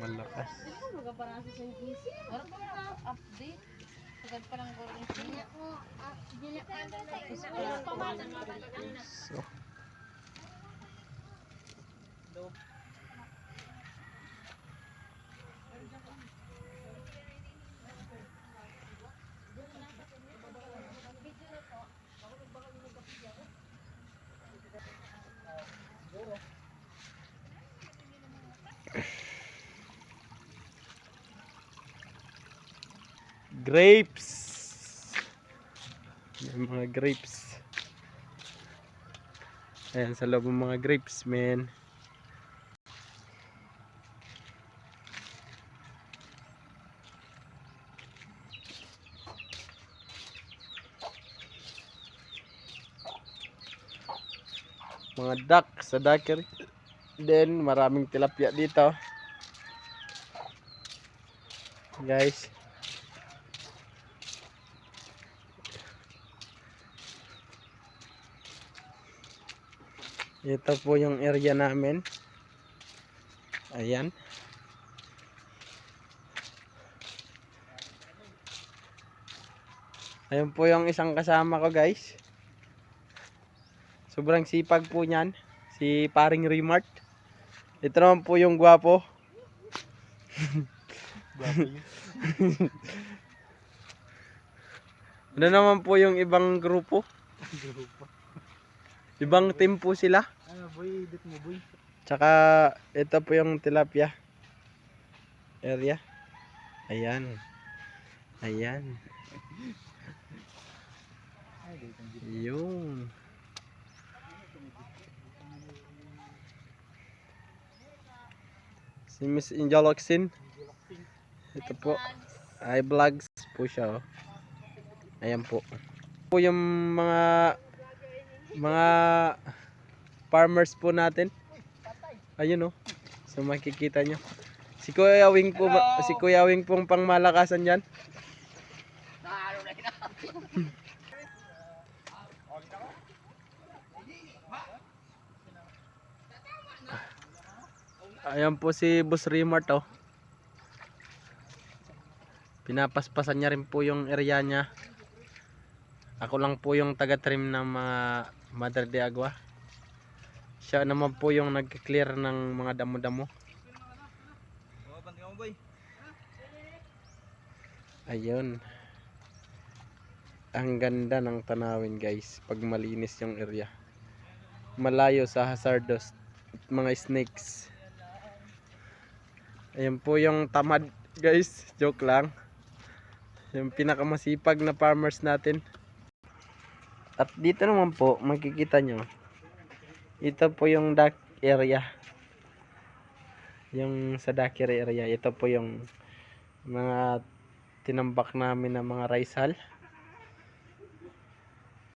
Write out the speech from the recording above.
malakas. So, grapes. May mga grapes. Ayan sa loob ng mga grapes, men. Mga duck sa duckery. Then maraming tilapia dito. Guys. Ito po yung area namin. Ayan. Ayun po yung isang kasama ko, guys. Sobrang sipag po niyan. Si Paring Remart. Ito naman po yung gwapo. Gwapo yun. Ano naman po yung ibang grupo? Ibang team po sila. Boy, dit mo boy. Tsaka ito po yung tilapia area. Ayan. Ayan. Yung si Miss Injaloxin. Ito po iVlogs po siya, oh. Ayan po. Po yung mga farmers po natin. Ayun, oh. So makikita nyo. Si Kuya Wing po, si Kuya Wing pong pangmalakasan diyan. Ayan po si Boss Remart, oh. Pinapaspasan niya rin po yung area niya. Ako lang po yung taga-trim ng mga Madre de Agua. Siya naman po yung nag-clear ng mga damo-damo. Ayun. Ang ganda ng tanawin, guys, pag malinis yung area. Malayo sa hazardous at mga snakes. Ayun po yung tamad, guys. Joke lang. Yung pinakamasipag na farmers natin. At dito naman po, makikita nyo. Ito po yung duck area. Yung sa duck area. Ito po yung mga tinambak namin ng mga raisal.